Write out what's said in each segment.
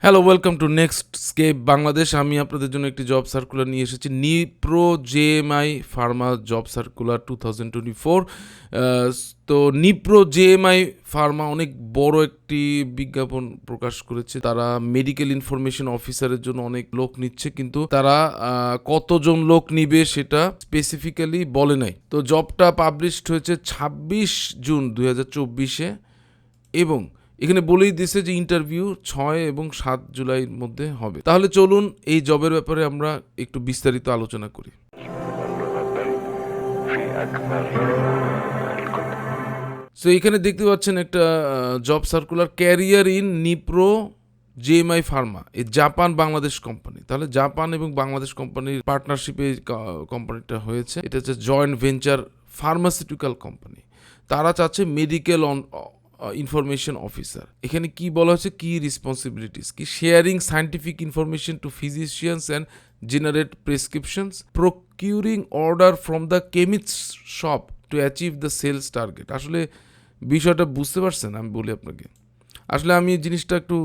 Hello, welcome to Next Scape Bangladesh. আমি আপনাদের জন্য একটি জব সার্কুলার নিয়ে এসেছি, Nipro JMI pharma job circular 2024। তো নিপ্রো জেএমআই ফার্মা অনেক বড় একটি বিজ্ঞাপন প্রকাশ করেছে। তারা মেডিকেল ইনফরমেশন অফিসারের জন্য অনেক লোক নিচ্ছে, কিন্তু তারা কতজন লোক নিবে সেটা স্পেসিফিক্যালি বলে নাই। তো জবটা পাবলিশড হয়েছে 26 জুন 2024-এ, এবং এখানে বলেই দিছে যে ইন্টারভিউ 6 এবং 7 জুলাইয়ের মধ্যে হবে। তাহলে চলুন এই জবের ব্যাপারে আমরা একটু বিস্তারিত আলোচনা করি। সো এখানে দেখতে পাচ্ছেন একটা job circular, career in Nipro JMI Pharma, এই জাপান বাংলাদেশ কোম্পানি। তাহলে জাপান এবং বাংলাদেশ কোম্পানির পার্টনারশিপে কোম্পানিটা হয়েছে। এটা হচ্ছে জয়েন্ট ভেঞ্চার ফার্মাসিউটিক্যাল কোম্পানি। তারা চাচ্ছে মেডিকেল ইনফরমেশন অফিসার। এখানে কি বলা হচ্ছে, কি রেসপন্সিবিলিটিস কি, sharing scientific information to physicians and generate prescriptions, procuring order from the chemist shop to achieve the sales target. আসলে বিষয়টা বুঝতে পারছেন? আমি বলি আপনাকে, আসলে আমি এই জিনিসটা একটু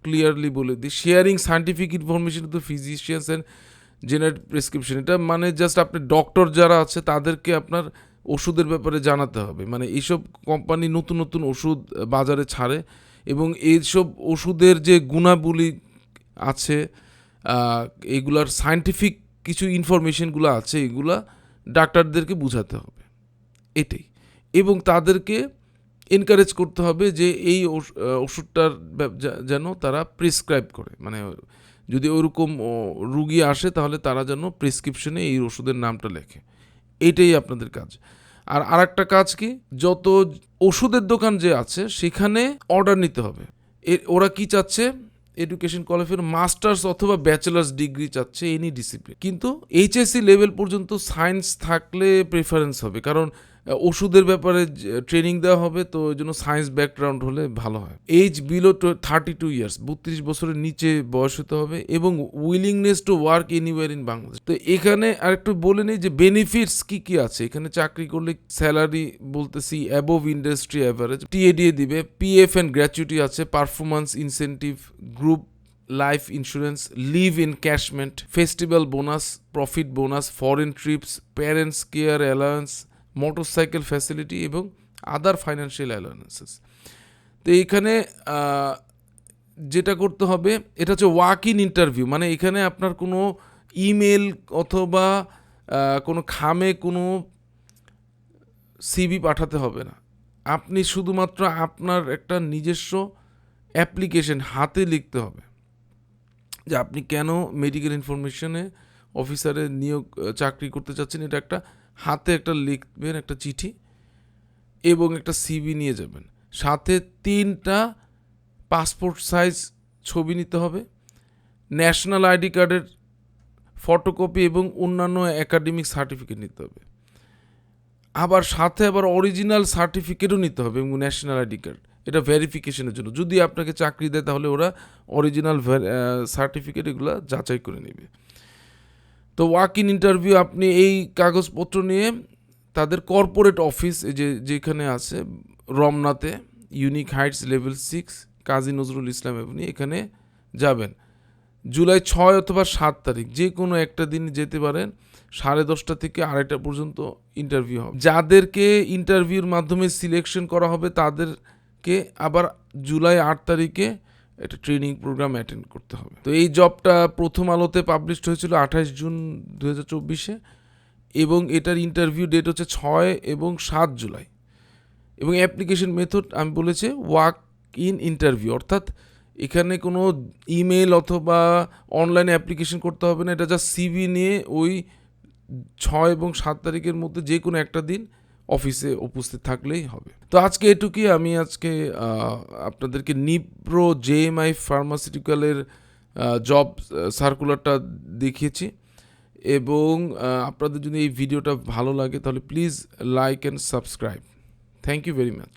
ক্লিয়ারলি বলে দিই। Sharing scientific information to physicians and generate prescription, এটা মানে জাস্ট আপনি ডক্টর যারা আছে তাদেরকে আপনার ওষুধের ব্যাপারে জানাতে হবে। মানে এইসব কোম্পানি নতুন নতুন ওষুধ বাজারে ছাড়ে, এবং এইসব ওষুধের যে গুণাবলী আছে, এগুলার সায়েন্টিফিক কিছু ইনফরমেশনগুলো আছে, এগুলা ডাক্তারদেরকে বুঝাতে হবে, এটাই। এবং তাদেরকে এনকারেজ করতে হবে যে এই ওষুধটার যেন তারা প্রেসক্রাইব করে। মানে যদি ওরকম রুগী আসে তাহলে তারা যেন প্রেসক্রিপশনে এই ওষুধের নামটা লেখে। এইটাই আপনাদের কাজ। আর আরেকটা কাজ কি, যত ওষুধের দোকান যে আছে সেখানে অর্ডার নিতে হবে। ওরা কি চাচ্ছে, এডুকেশন কোয়ালিফিকেশন মাস্টার্স অথবা ব্যাচেলার্স ডিগ্রি চাচ্ছে, এনি ডিসিপ্লিন। কিন্তু এইচএসসি লেভেল পর্যন্ত সায়েন্স থাকলে প্রেফারেন্স হবে, কারণ ওষুধের ব্যাপারে ট্রেনিং দেওয়া হবে, তো ওই জন্য সায়েন্স ব্যাকগ্রাউন্ড হলে ভালো হয়। এজ বিলো 32 ইয়ার্স, 32 বছরের নিচে বয়স হতে হবে, এবং willingness to work anywhere in Bangladesh. তো এখানে আরেকটু বলে নেই যে বেনিফিটস কি কি আছে। এখানে চাকরি করলে স্যালারি বলতেছি অ্যাবোভ ইন্ডাস্ট্রি অ্যাভারেজ, টিএডিএ দিবে, পিএফ অ্যান্ড গ্র্যাচুইটি আছে, performance incentive, group life insurance, leave encashment, festival bonus, profit bonus, foreign trips, parents care allowance, motorcycle facility এবং আদার ফাইন্যান্সিয়াল অ্যালাউন্সেস। তো এইখানে যেটা করতে হবে, এটা হচ্ছে ওয়াক ইন ইন্টারভিউ। মানে এখানে আপনার কোনো ইমেল অথবা কোনো খামে কোনো সিভি পাঠাতে হবে না। আপনি শুধুমাত্র আপনার একটা নিজস্ব অ্যাপ্লিকেশন হাতে লিখতে হবে যে আপনি কেন মেডিকেল ইনফরমেশনে অফিসারে নিয়োগ চাকরি করতে চাচ্ছেন। এটা একটা হাতে একটা লিখবেন, একটা চিঠি, এবং একটা সিভি নিয়ে যাবেন। সাথে 3টা পাসপোর্ট সাইজ ছবি নিতে হবে, ন্যাশনাল আইডি কার্ডের ফটোকপি এবং অন্যান্য একাডেমিক সার্টিফিকেট নিতে হবে। আবার সাথে আবার অরিজিনাল সার্টিফিকেটও নিতে হবে, এবং ন্যাশনাল আইডি কার্ড, এটা ভেরিফিকেশনের জন্য। যদি আপনাকে চাকরি দেয় তাহলে ওরা অরিজিনাল সার্টিফিকেট এগুলো যাচাই করে নেবে। তো ওয়াক ইন ইন্টারভিউ, আপনি এই কাগজপত্র নিয়ে তাদের কর্পোরেট অফিস যেখানে আছে রমনাতে, unique Heights level 6, Kazi Nazrul Islam Avenue, এখানে যাবেন। জুলাই 6 অথবা 7 তারিখ যে কোনো একটা দিন যেতে পারেন। 10:30 থেকে 2:30 পর্যন্ত ইন্টারভিউ হবে। যাদেরকে ইন্টারভিউর মাধ্যমে সিলেকশন করা হবে তাদেরকে আবার জুলাই 8 তারিখে একটা ট্রেনিং প্রোগ্রাম অ্যাটেন্ড করতে হবে। তো এই জবটা প্রথম আলোতে পাবলিশড হয়েছিল 28 জুন 2024-এ, এবং এটার ইন্টারভিউ ডেট হচ্ছে 6 এবং 7 জুলাই। এবং অ্যাপ্লিকেশন মেথড আমি বলেছি ওয়াক ইন ইন্টারভিউ, অর্থাৎ এখানে কোনো ইমেল অথবা অনলাইনে অ্যাপ্লিকেশন করতে হবে না। এটা জাস্ট সিভি নিয়ে ওই 6 এবং 7 তারিখের মধ্যে যে কোনো একটা দিন অফিসে উপস্থিত থাকলেই হবে। তো আজকে এটুকুই। আমি আজকে আপনাদেরকে নিপ্রো জেএমআই ফার্মাসিউটিক্যালের জব সার্কুলারটা দেখিয়েছি, এবং আপনাদের যদি এই ভিডিওটা ভালো লাগে তাহলে please like and subscribe. Thank you very much.